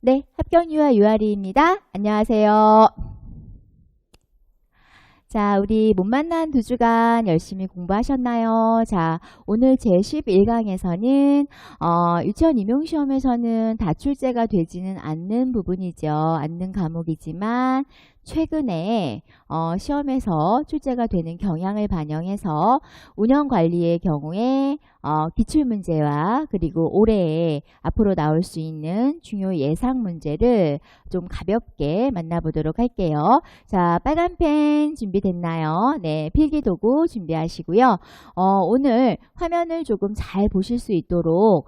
네, 합격유아 유아리입니다. 안녕하세요. 자, 우리 못 만난 2주간 열심히 공부하셨나요? 자, 오늘 제11강에서는 유치원 임용시험에서는 다 출제가 되지는 않는 부분이죠. 않는 과목이지만 최근에 시험에서 출제가 되는 경향을 반영해서 운영관리의 경우에 기출문제와 그리고 올해 앞으로 나올 수 있는 중요 예상 문제를 좀 가볍게 만나보도록 할게요. 자, 빨간 펜 준비됐나요? 네, 필기도구 준비하시고요. 오늘 화면을 조금 잘 보실 수 있도록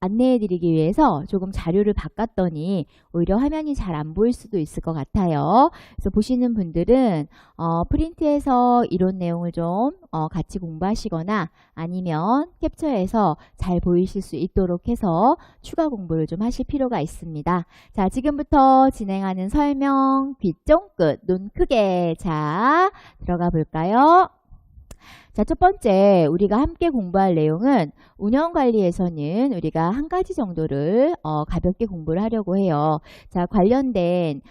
안내해드리기 위해서 조금 자료를 바꿨더니 오히려 화면이 잘 안 보일 수도 있을 것 같아요. 그래서 보시는 분들은 프린트해서 이론 내용을 좀 같이 공부하시거나 아니면 캡처해서 잘 보이실 수 있도록 해서 추가 공부를 좀 하실 필요가 있습니다. 자, 지금부터 진행하는 설명 귀 쫑긋 눈 크게 자 들어가 볼까요? 자, 첫 번째 우리가 함께 공부할 내용은 운영관리에서는 우리가 한 가지 정도를 가볍게 공부를 하려고 해요. 자, 관련된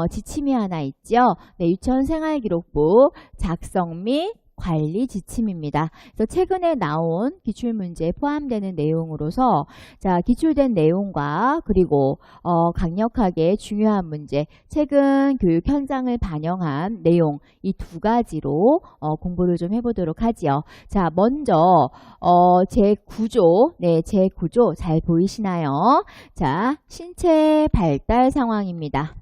지침이 하나 있죠. 네, 유치원생활기록부 작성 및 관리 지침입니다. 그래서 최근에 나온 기출문제에 포함되는 내용으로서 자, 기출된 내용과 그리고 강력하게 중요한 문제, 최근 교육 현장을 반영한 내용 이 두 가지로 공부를 좀 해보도록 하지요. 자, 먼저 제 구조, 네, 제 구조 잘 보이시나요? 자, 신체 발달 상황입니다.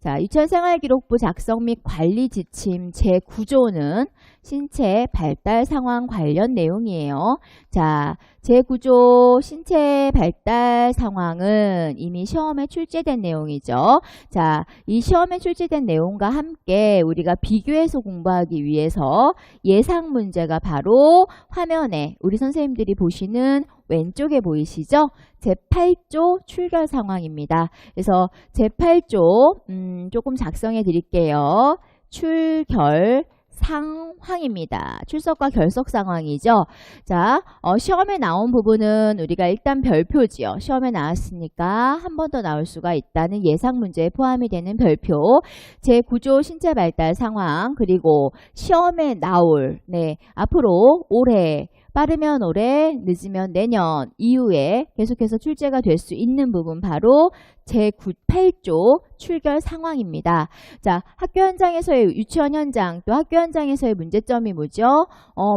자, 유치원생활기록부 작성 및 관리 지침 제9조는 신체 발달 상황 관련 내용이에요. 자, 제9조 신체 발달 상황은 이미 시험에 출제된 내용이죠. 자, 이 시험에 출제된 내용과 함께 우리가 비교해서 공부하기 위해서 예상 문제가 바로 화면에 우리 선생님들이 보시는 왼쪽에 보이시죠? 제8조 출결 상황입니다. 그래서 제8조 조금 작성해 드릴게요. 출결 상황입니다. 출석과 결석 상황이죠. 자, 시험에 나온 부분은 우리가 일단 별표지요. 시험에 나왔으니까 한 번 더 나올 수가 있다는 예상 문제에 포함이 되는 별표. 제9조 신체 발달 상황 그리고 시험에 나올 네, 앞으로 올해 빠르면 올해, 늦으면 내년 이후에 계속해서 출제가 될 수 있는 부분 바로 제8조 출결 상황입니다. 자, 학교 현장에서의 유치원 현장 또 학교 현장에서의 문제점이 뭐죠?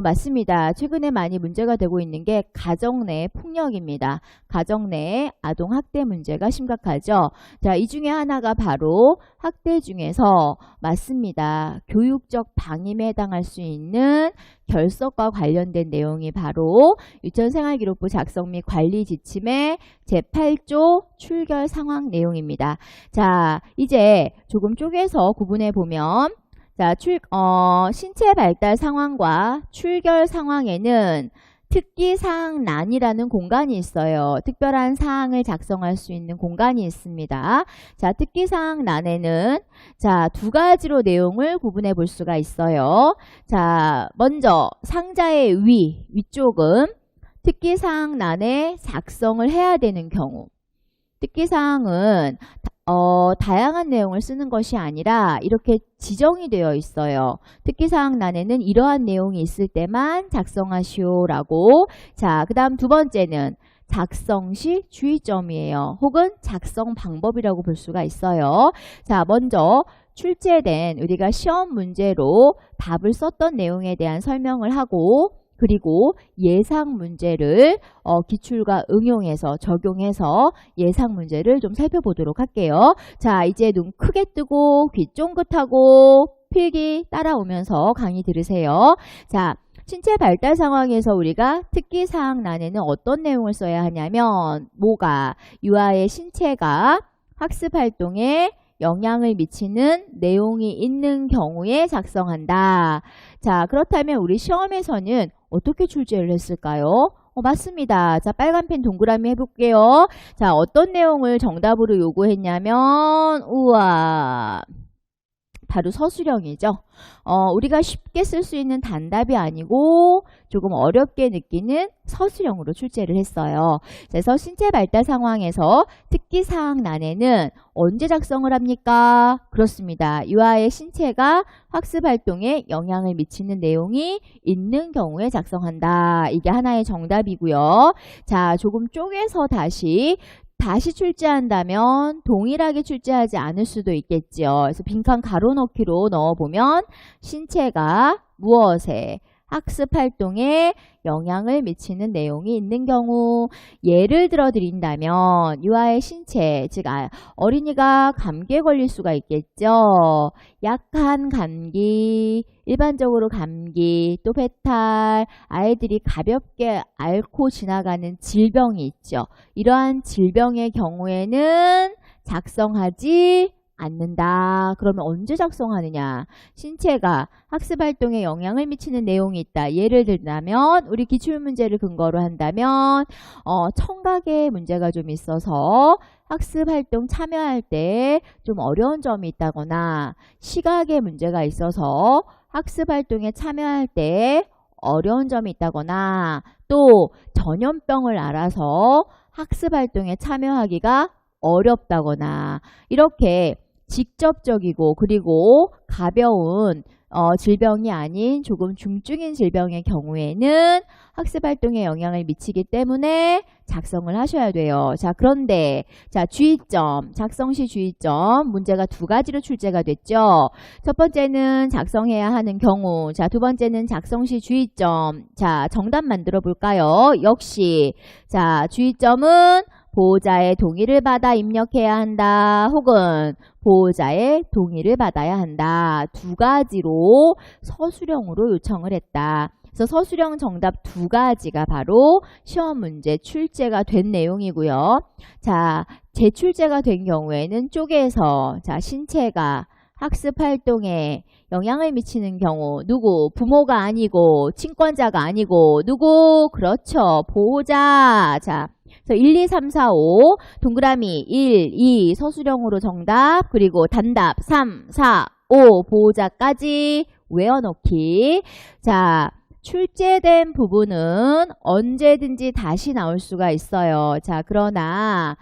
맞습니다. 최근에 많이 문제가 되고 있는 게 가정 내 폭력입니다. 가정 내 아동 학대 문제가 심각하죠. 자, 이 중에 하나가 바로 학대 중에서 맞습니다. 교육적 방임에 해당할 수 있는 결석과 관련된 내용이 바로 유치원생활기록부 작성 및 관리 지침의 제8조 출결 상황 내용입니다. 자, 이제 조금 쪼개서 구분해 보면 자, 신체 발달 상황과 출결 상황에는 특기사항란이라는 공간이 있어요. 특별한 사항을 작성할 수 있는 공간이 있습니다. 자, 특기사항란에는 자, 두 가지로 내용을 구분해 볼 수가 있어요. 자, 먼저 상자의 위쪽은 특기사항란에 작성을 해야 되는 경우. 특기사항은 다양한 내용을 쓰는 것이 아니라 이렇게 지정이 되어 있어요. 특기사항란에는 이러한 내용이 있을 때만 작성하시오라고. 자, 그 다음 두 번째는 작성 시 주의점이에요. 혹은 작성 방법이라고 볼 수가 있어요. 자, 먼저 출제된 우리가 시험 문제로 답을 썼던 내용에 대한 설명을 하고 그리고 예상 문제를 기출과 응용해서 적용해서 예상 문제를 좀 살펴보도록 할게요. 자, 이제 눈 크게 뜨고 귀 쫑긋하고 필기 따라오면서 강의 들으세요. 자, 신체 발달 상황에서 우리가 특기사항란에는 어떤 내용을 써야 하냐면 뭐가 유아의 신체가 학습 활동에 영향을 미치는 내용이 있는 경우에 작성한다. 자, 그렇다면 우리 시험에서는 어떻게 출제를 했을까요? 맞습니다. 자, 빨간 펜 동그라미 해볼게요. 자, 어떤 내용을 정답으로 요구했냐면 우와, 바로 서술형이죠. 우리가 쉽게 쓸 수 있는 단답이 아니고 조금 어렵게 느끼는 서술형으로 출제를 했어요. 그래서 신체 발달 상황에서 특기사항란에는 언제 작성을 합니까? 그렇습니다. 유아의 신체가 학습 활동에 영향을 미치는 내용이 있는 경우에 작성한다. 이게 하나의 정답이고요. 자, 조금 쪼개서 다시 출제한다면 동일하게 출제하지 않을 수도 있겠죠. 그래서 빈칸 가로넣기로 넣어보면 신체가 무엇에 학습 활동에 영향을 미치는 내용이 있는 경우, 예를 들어 드린다면 유아의 신체, 즉 어린이가 감기에 걸릴 수가 있겠죠. 약한 감기, 일반적으로 감기, 또 배탈, 아이들이 가볍게 앓고 지나가는 질병이 있죠. 이러한 질병의 경우에는 작성하지 않는다. 그러면 언제 작성하느냐? 신체가 학습활동에 영향을 미치는 내용이 있다. 예를 들자면 우리 기출문제를 근거로 한다면 청각에 문제가 좀 있어서 학습활동 참여할 때 좀 어려운 점이 있다거나 시각에 문제가 있어서 학습활동에 참여할 때 어려운 점이 있다거나 또 전염병을 알아서 학습활동에 참여하기가 어렵다거나 이렇게 직접적이고 그리고 가벼운 질병이 아닌 조금 중증인 질병의 경우에는 학습활동에 영향을 미치기 때문에 작성을 하셔야 돼요. 자, 그런데 주의점, 작성 시 주의점 문제가 두 가지로 출제가 됐죠. 첫 번째는 작성해야 하는 경우, 두 번째는 작성 시 주의점. 자, 정답 만들어 볼까요? 역시 주의점은 보호자의 동의를 받아 입력해야 한다. 혹은 보호자의 동의를 받아야 한다. 두 가지로 서술형으로 요청을 했다. 그래서 서술형 정답 두 가지가 바로 시험 문제 출제가 된 내용이고요. 자, 재출제가 된 경우에는 쪼개서 신체가 학습 활동에 영향을 미치는 경우 누구? 부모가 아니고 친권자가 아니고 누구? 그렇죠. 보호자. 자, 그래서 1, 2, 3, 4, 5 동그라미 1, 2 서술형으로 정답 그리고 단답 3, 4, 5 보호자까지 외워놓기. 자, 출제된 부분은 언제든지 다시 나올 수가 있어요. 자, 그러나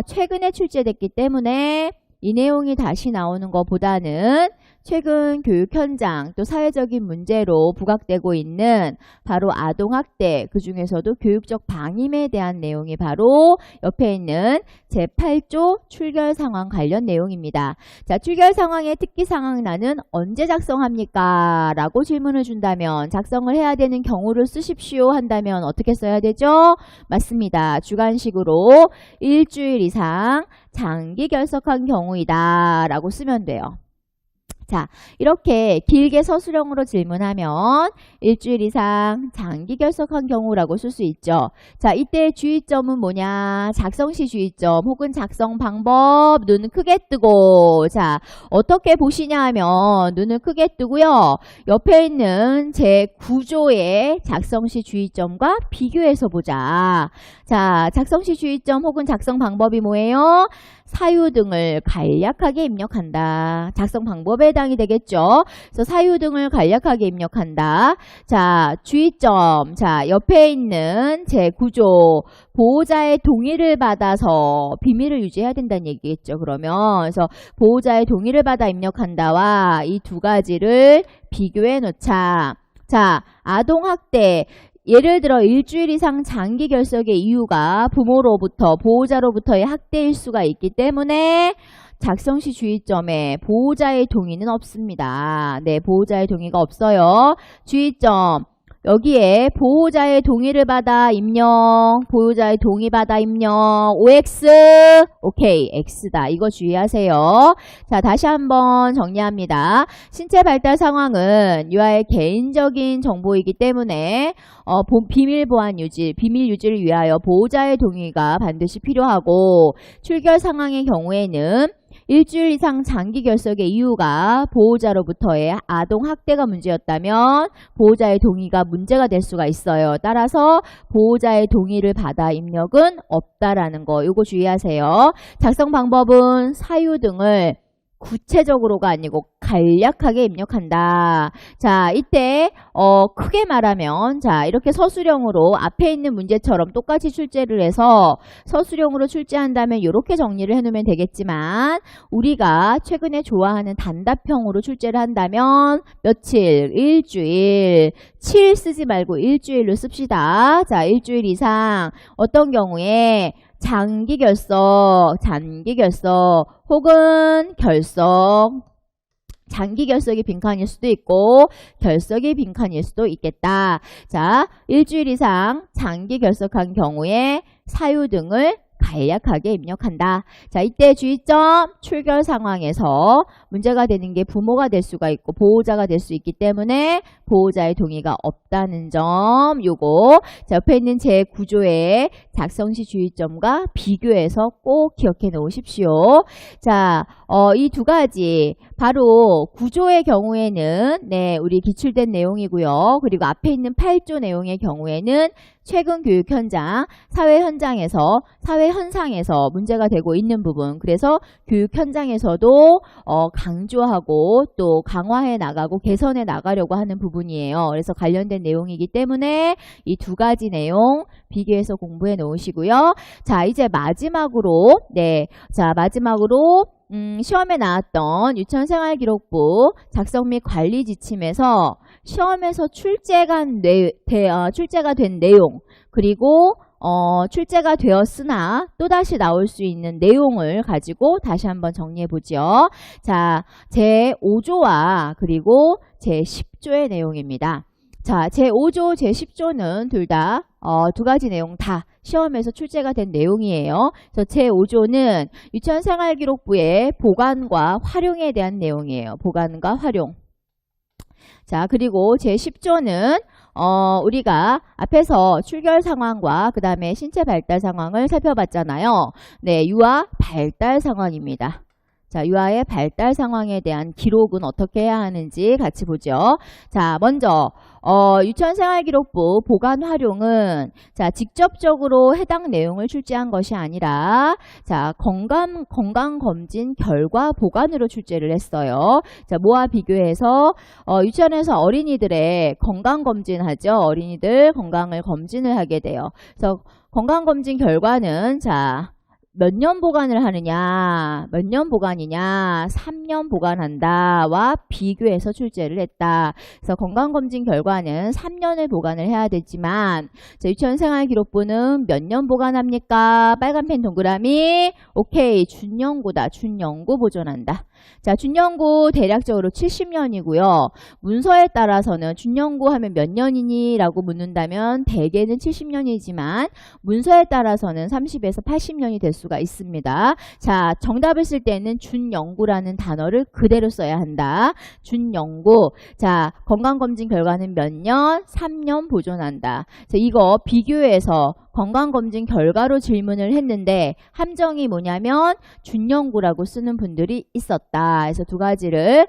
최근에 출제됐기 때문에 이 내용이 다시 나오는 것보다는 최근 교육 현장 또 사회적인 문제로 부각되고 있는 바로 아동학대, 그 중에서도 교육적 방임에 대한 내용이 바로 옆에 있는 제8조 출결 상황 관련 내용입니다. 자, 출결 상황의 특기 상황란은 언제 작성합니까? 라고 질문을 준다면 작성을 해야 되는 경우를 쓰십시오 한다면 어떻게 써야 되죠? 맞습니다. 주관식으로 일주일 이상 장기 결석한 경우이다 라고 쓰면 돼요. 자, 이렇게 길게 서술형으로 질문하면 일주일 이상 장기 결석한 경우라고 쓸 수 있죠. 자, 이때 주의점은 뭐냐? 작성 시 주의점 혹은 작성 방법 눈을 크게 뜨고 자, 어떻게 보시냐 하면 눈을 크게 뜨고요. 옆에 있는 제 9조의 작성 시 주의점과 비교해서 보자. 자, 작성 시 주의점 혹은 작성 방법이 뭐예요? 사유 등을 간략하게 입력한다. 작성 방법에 해당이 되겠죠. 그래서 사유 등을 간략하게 입력한다. 자, 주의점. 자, 옆에 있는 제9조 보호자의 동의를 받아서 비밀을 유지해야 된다는 얘기겠죠. 그러면 그래서 보호자의 동의를 받아 입력한다와 이 두 가지를 비교해 놓자. 자, 아동학대. 예를 들어 일주일 이상 장기 결석의 이유가 부모로부터 보호자로부터의 학대일 수가 있기 때문에 작성 시 주의점에 보호자의 동의는 없습니다. 네, 보호자의 동의가 없어요. 주의점. 여기에 보호자의 동의를 받아 입력, 보호자의 동의 받아 입력, OX, 오케이, X다. 이거 주의하세요. 자, 다시 한번 정리합니다. 신체 발달 상황은 유아의 개인적인 정보이기 때문에 비밀 보안 유지, 비밀 유지를 위하여 보호자의 동의가 반드시 필요하고 출결 상황의 경우에는 일주일 이상 장기 결석의 이유가 보호자로부터의 아동 학대가 문제였다면 보호자의 동의가 문제가 될 수가 있어요. 따라서 보호자의 동의를 받아 입력은 없다라는 거, 요거 주의하세요. 작성 방법은 사유 등을 구체적으로가 아니고 간략하게 입력한다. 자, 이때 크게 말하면 자, 이렇게 서술형으로 앞에 있는 문제처럼 똑같이 출제를 해서 서술형으로 출제한다면 이렇게 정리를 해놓으면 되겠지만 우리가 최근에 좋아하는 단답형으로 출제를 한다면 며칠, 일주일, 7 쓰지 말고 일주일로 씁시다. 자, 일주일 이상 어떤 경우에 장기 결석, 단기 결석 혹은 결석, 장기 결석이 빈칸일 수도 있고 결석이 빈칸일 수도 있겠다. 자, 일주일 이상 장기 결석한 경우에 사유 등을 간략하게 입력한다. 자, 이때 주의점 출결 상황에서 문제가 되는 게 부모가 될 수가 있고 보호자가 될 수 있기 때문에 보호자의 동의가 없다는 점 요거 자, 옆에 있는 제 구조의 작성시 주의점과 비교해서 꼭 기억해 놓으십시오. 자, 이 두 가지 바로 구조의 경우에는 네, 우리 기출된 내용이고요. 그리고 앞에 있는 8조 내용의 경우에는 최근 교육 현장, 사회 현장에서, 사회 현상에서 문제가 되고 있는 부분. 그래서 교육 현장에서도 강조하고 또 강화해 나가고 개선해 나가려고 하는 부분이에요. 그래서 관련된 내용이기 때문에 이 두 가지 내용 비교해서 공부해 놓으시고요. 자, 이제 마지막으로 시험에 나왔던 유치원생활기록부 작성 및 관리 지침에서 시험에서 출제가 된 내용 그리고 출제가 되었으나 또다시 나올 수 있는 내용을 가지고 다시 한번 정리해 보죠. 자, 제5조와 그리고 제10조의 내용입니다. 자, 제5조, 제10조는 둘 다 두 가지 내용 다 시험에서 출제가 된 내용이에요. 그래서 제5조는 유치원생활기록부의 보관과 활용에 대한 내용이에요. 보관과 활용. 자, 그리고 제10조는 우리가 앞에서 출결 상황과 그 다음에 신체 발달 상황을 살펴봤잖아요. 네, 유아 발달 상황입니다. 자, 유아의 발달 상황에 대한 기록은 어떻게 해야 하는지 같이 보죠. 자, 먼저 유치원생활기록부 보관 활용은 자, 직접적으로 해당 내용을 출제한 것이 아니라 자, 건강검진 결과 보관으로 출제를 했어요. 자, 뭐와 비교해서 유치원에서 어린이들의 건강검진 하죠. 어린이들 건강을 검진을 하게 돼요. 그래서 건강검진 결과는 자, 몇 년 보관을 하느냐, 몇 년 보관이냐, 3년 보관한다와 비교해서 출제를 했다. 그래서 건강검진 결과는 3년을 보관을 해야 되지만 유치원생활기록부는 몇 년 보관합니까? 빨간펜 동그라미. 오케이, 준연구다. 준연구 보존한다. 자, 준연구 대략적으로 70년이고요. 문서에 따라서는 준연구 하면 몇 년이니? 라고 묻는다면 대개는 70년이지만 문서에 따라서는 30에서 80년이 될 수가 있습니다. 자, 정답을 쓸 때는 준연구라는 단어를 그대로 써야 한다. 준연구. 자, 건강검진 결과는 몇 년? 3년 보존한다. 자, 이거 비교해서 건강검진 결과로 질문을 했는데 함정이 뭐냐면 준연구라고 쓰는 분들이 있었다. 그래서 두 가지를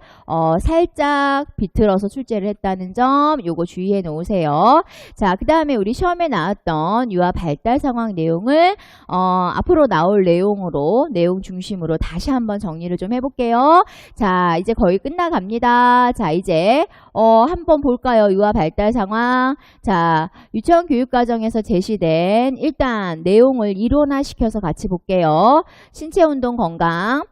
살짝 비틀어서 출제를 했다는 점 요거 주의해 놓으세요. 자, 그 다음에 우리 시험에 나왔던 유아 발달 상황 내용을 앞으로 나올 내용으로 내용 중심으로 다시 한번 정리를 좀 해볼게요. 자, 이제 거의 끝나갑니다. 자, 이제 한번 볼까요? 유아 발달 상황. 자, 유치원 교육과정에서 제시된 일단 내용을 이론화시켜서 같이 볼게요. 신체운동 건강.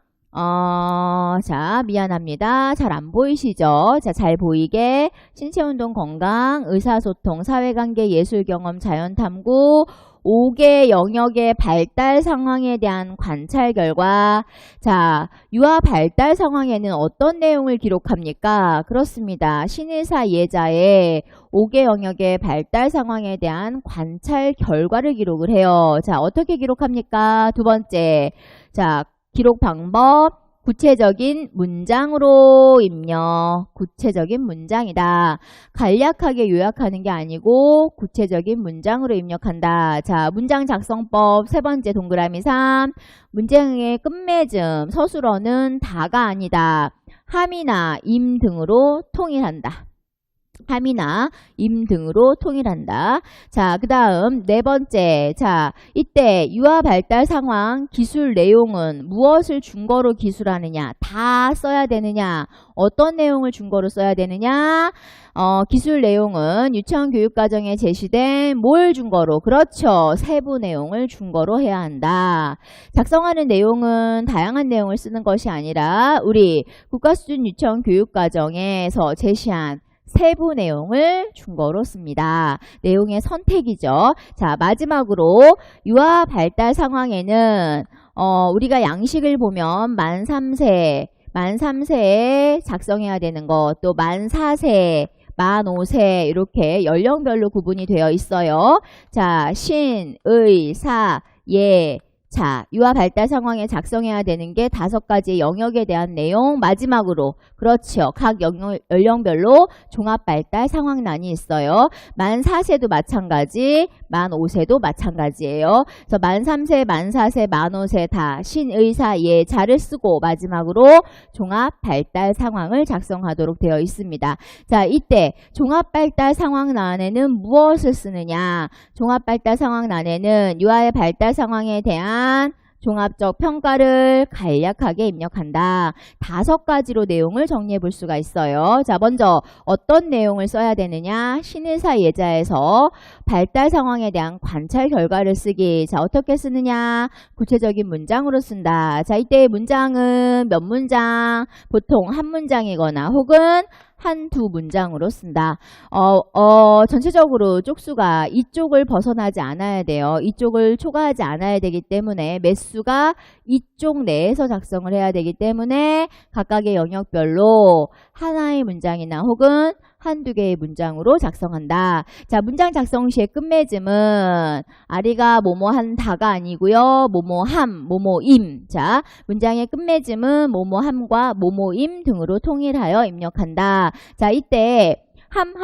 자, 미안합니다. 잘 안 보이시죠? 자, 잘 보이게 신체운동 건강, 의사소통, 사회관계, 예술경험, 자연탐구 5개 영역의 발달 상황에 대한 관찰 결과. 자, 유아 발달 상황에는 어떤 내용을 기록합니까? 그렇습니다. 신의사 예자의 5개 영역의 발달 상황에 대한 관찰 결과를 기록을 해요. 자, 어떻게 기록합니까? 두 번째. 자, 기록 방법. 구체적인 문장으로 입력. 구체적인 문장이다. 간략하게 요약하는 게 아니고 구체적인 문장으로 입력한다. 자, 문장 작성법 세 번째 동그라미 3. 문장의 끝맺음 서술어는 다가 아니다. 함이나 임 등으로 통일한다. 함이나 임 등으로 통일한다. 자, 그 다음 네 번째. 자, 이때 유아 발달 상황 기술 내용은 무엇을 준거로 기술하느냐? 다 써야 되느냐? 어떤 내용을 준거로 써야 되느냐? 기술 내용은 유치원 교육과정에 제시된 뭘 준거로? 그렇죠. 세부 내용을 준거로 해야 한다. 작성하는 내용은 다양한 내용을 쓰는 것이 아니라 우리 국가수준 유치원 교육과정에서 제시한 세부 내용을 준거로 씁니다. 내용의 선택이죠. 자, 마지막으로 유아 발달 상황에는 우리가 양식을 보면 만 3세에 작성해야 되는 것, 또 만 4세, 만 5세 이렇게 연령별로 구분이 되어 있어요. 자, 신, 의, 사, 예. 자, 유아 발달 상황에 작성해야 되는 게 5가지의 영역에 대한 내용. 마지막으로 그렇죠. 각 연령별로 종합 발달 상황란이 있어요. 만 4세도 마찬가지, 만 5세도 마찬가지예요. 그래서 만 3세, 만 4세, 만 5세 다 신의사 예 자를 쓰고 마지막으로 종합 발달 상황을 작성하도록 되어 있습니다. 자, 이때 종합 발달 상황란에는 무엇을 쓰느냐? 종합 발달 상황란에는 유아의 발달 상황에 대한 종합적 평가를 간략하게 입력한다. 5가지로 내용을 정리해 볼 수가 있어요. 자, 먼저 어떤 내용을 써야 되느냐? 신의사 예자에서 발달 상황에 대한 관찰 결과를 쓰기. 자, 어떻게 쓰느냐? 구체적인 문장으로 쓴다. 자, 이때의 문장은 몇 문장? 보통 한 문장이거나 혹은 한두 문장으로 쓴다. 전체적으로 쪽수가 이쪽을 벗어나지 않아야 돼요. 이쪽을 초과하지 않아야 되기 때문에 매수가 이쪽 내에서 작성을 해야 되기 때문에 각각의 영역별로 하나의 문장이나 혹은 한두 개의 문장으로 작성한다. 자, 문장 작성 시의 끝맺음은 아리가 뭐뭐한다가 아니고요. 뭐뭐함, 뭐뭐임. 자, 문장의 끝맺음은 뭐뭐함과 뭐뭐임 등으로 통일하여 입력한다. 자, 이때 함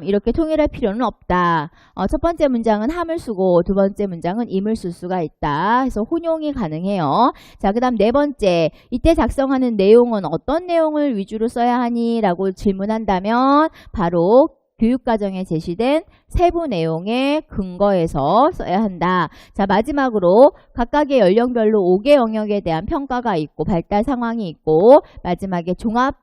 이렇게 통일할 필요는 없다. 첫 번째 문장은 함을 쓰고 두 번째 문장은 임을 쓸 수가 있다. 그래서 혼용이 가능해요. 자, 그 다음 네 번째. 이때 작성하는 내용은 어떤 내용을 위주로 써야 하니? 라고 질문한다면 바로 교육과정에 제시된 세부 내용의 근거에서 써야 한다. 자, 마지막으로 각각의 연령별로 5개 영역에 대한 평가가 있고 발달 상황이 있고 마지막에 종합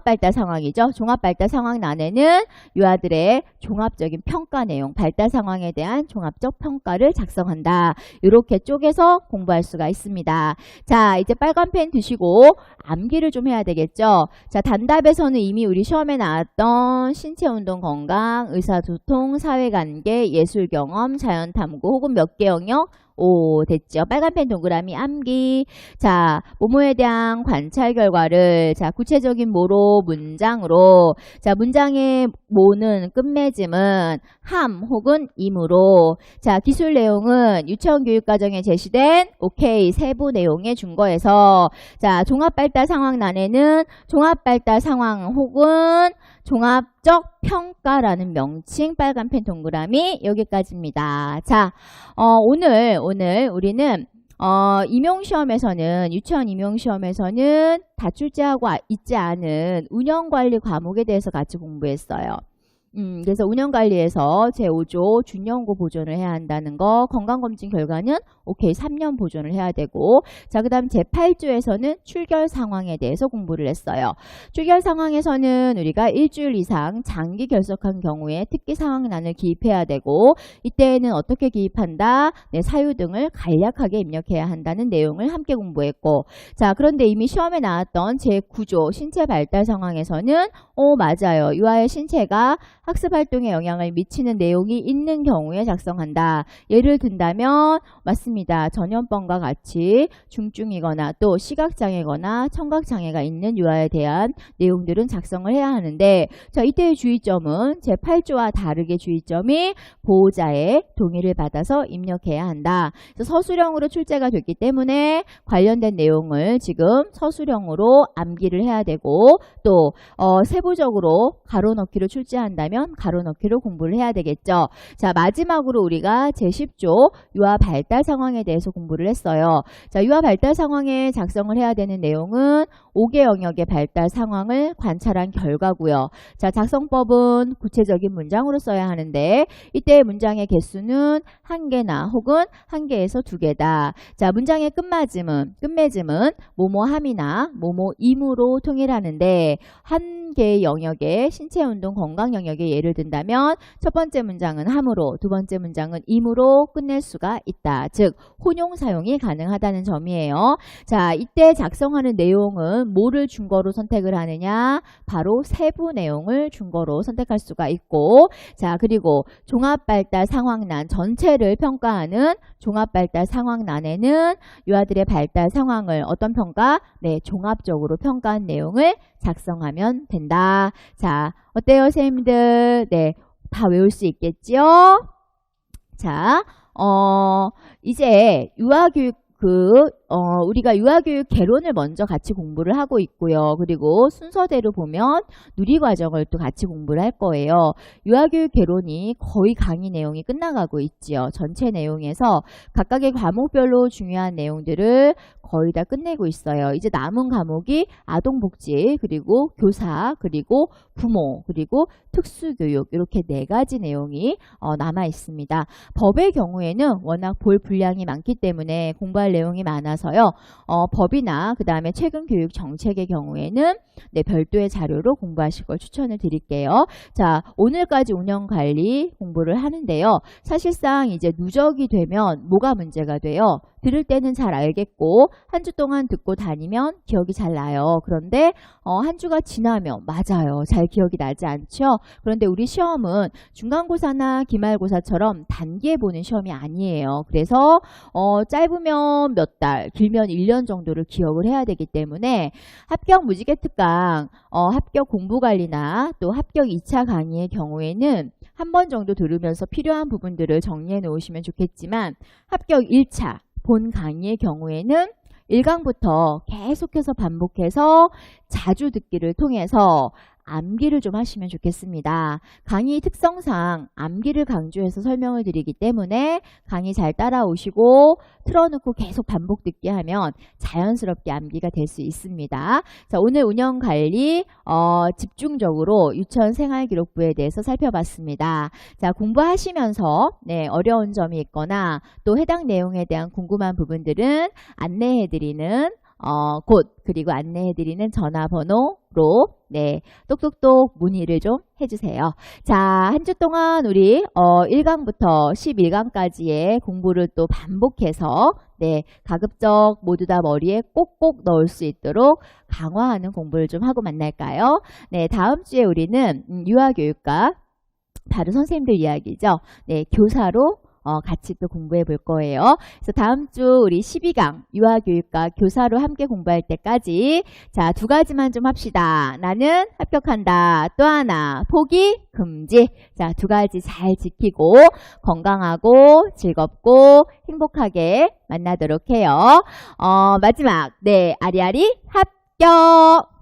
발달 상황이죠. 종합 발달 상황란에는 유아들의 종합적인 평가 내용, 발달 상황에 대한 종합적 평가를 작성한다. 이렇게 쪼개서 공부할 수가 있습니다. 자, 이제 빨간 펜 드시고 암기를 좀 해야 되겠죠. 자, 단답에서는 이미 우리 시험에 나왔던 신체 운동 건강, 의사소통, 사회관계, 예술경험, 자연탐구 혹은 몇 개 영역? 오, 됐죠. 빨간펜 동그라미 암기. 자, 뭐뭐에 대한 관찰 결과를 자, 구체적인 뭐로 문장으로. 자, 문장의 뭐는 끝맺음은 함 혹은 임으로. 자, 기술 내용은 유치원 교육과정에 제시된 오케이 세부 내용의 준거에서 자, 종합발달 상황란에는 종합발달 상황 혹은 종합적 평가라는 명칭 빨간펜 동그라미 여기까지입니다. 자, 오늘 우리는 임용시험에서는 유치원 임용시험에서는 다 출제하고 있지 않은 운영관리 과목에 대해서 같이 공부했어요. 그래서 운영관리에서 제5조 준연고 보존을 해야 한다는 거, 건강검진 결과는 오케이 3년 보존을 해야 되고, 자, 그 다음 제8조에서는 출결 상황에 대해서 공부를 했어요. 출결 상황에서는 우리가 일주일 이상 장기 결석한 경우에 특기 상황란을 기입해야 되고, 이때에는 어떻게 기입한다? 네, 사유 등을 간략하게 입력해야 한다는 내용을 함께 공부했고, 자, 그런데 이미 시험에 나왔던 제9조 신체 발달 상황에서는 맞아요. 유아의 신체가 학습활동에 영향을 미치는 내용이 있는 경우에 작성한다. 예를 든다면 맞습니다. 전염병과 같이 중증이거나 또 시각장애거나 청각장애가 있는 유아에 대한 내용들은 작성을 해야 하는데, 자, 이때의 주의점은 제8조와 다르게 주의점이 보호자의 동의를 받아서 입력해야 한다. 그래서 서술형으로 출제가 됐기 때문에 관련된 내용을 지금 서술형으로 암기를 해야 되고, 또 세부적으로 가로 넣기로 출제한다면 하면 가로 넣기로 공부를 해야 되겠죠. 자, 마지막으로 우리가 제10조 유아 발달 상황에 대해서 공부를 했어요. 자, 유아 발달 상황에 작성을 해야 되는 내용은 5개 영역의 발달 상황을 관찰한 결과고요. 자, 작성법은 구체적인 문장으로 써야 하는데 이때 문장의 개수는 1개나 혹은 1개에서 2개다. 자, 문장의 끝맺음은 뭐뭐함이나 뭐뭐임으로 통일하는데 한 개의 영역의 신체운동 건강 영역에 예를 든다면 첫 번째 문장은 함으로, 두 번째 문장은 임으로 끝낼 수가 있다. 즉 혼용 사용이 가능하다는 점이에요. 자, 이때 작성하는 내용은 뭐를 준거로 선택을 하느냐? 바로 세부 내용을 준거로 선택할 수가 있고, 자, 그리고 종합발달 상황란 전체를 평가하는 종합발달 상황란에는 유아들의 발달 상황을 어떤 평가? 네, 종합적으로 평가한 내용을 작성하면 된다. 자, 어때요, 선생님들? 네, 다 외울 수 있겠지요? 자, 이제 유아교육 우리가 유아교육 개론을 먼저 같이 공부를 하고 있고요. 그리고 순서대로 보면 누리과정을 또 같이 공부를 할 거예요. 유아교육 개론이 거의 강의 내용이 끝나가고 있지요. 전체 내용에서 각각의 과목별로 중요한 내용들을 거의 다 끝내고 있어요. 이제 남은 과목이 아동복지, 그리고 교사, 그리고 부모, 그리고 특수교육 이렇게 4가지 내용이 남아 있습니다. 법의 경우에는 워낙 볼 분량이 많기 때문에 공부할 내용이 많아서요. 법이나 그 다음에 최근 교육 정책의 경우에는 네, 별도의 자료로 공부하실 걸 추천을 드릴게요. 자, 오늘까지 운영관리 공부를 하는데요. 사실상 이제 누적이 되면 뭐가 문제가 돼요? 들을 때는 잘 알겠고 한 주 동안 듣고 다니면 기억이 잘 나요. 그런데 한 주가 지나면 맞아요. 잘 기억이 나지 않죠? 그런데 우리 시험은 중간고사나 기말고사처럼 단기에 보는 시험이 아니에요. 그래서 짧으면 몇 달, 길면 1년 정도를 기억을 해야 되기 때문에 합격 무지개 특강, 합격 공부관리나 또 합격 2차 강의의 경우에는 한 번 정도 들으면서 필요한 부분들을 정리해 놓으시면 좋겠지만 합격 1차 본 강의의 경우에는 1강부터 계속해서 반복해서 자주 듣기를 통해서 암기를 좀 하시면 좋겠습니다. 강의 특성상 암기를 강조해서 설명을 드리기 때문에 강의 잘 따라오시고 틀어놓고 계속 반복 듣기 하면 자연스럽게 암기가 될 수 있습니다. 자, 오늘 운영관리 집중적으로 유치원 생활기록부에 대해서 살펴봤습니다. 자, 공부하시면서 네, 어려운 점이 있거나 또 해당 내용에 대한 궁금한 부분들은 안내해드리는 곳 그리고 안내해드리는 전화번호로 네, 똑똑똑 문의를 좀 해주세요. 자, 한 주 동안 우리 1강부터 11강까지의 공부를 또 반복해서 네, 가급적 모두 다 머리에 꼭꼭 넣을 수 있도록 강화하는 공부를 좀 하고 만날까요? 네, 다음 주에 우리는 유아교육과 바로 선생님들 이야기죠. 네, 교사로 같이 또 공부해 볼 거예요. 그래서 다음 주 우리 12강 유아교육과 교사로 함께 공부할 때까지 자, 2가지만 좀 합시다. 나는 합격한다. 또 하나, 포기 금지. 자, 2가지 잘 지키고 건강하고 즐겁고 행복하게 만나도록 해요. 마지막, 네, 아리아리 합격!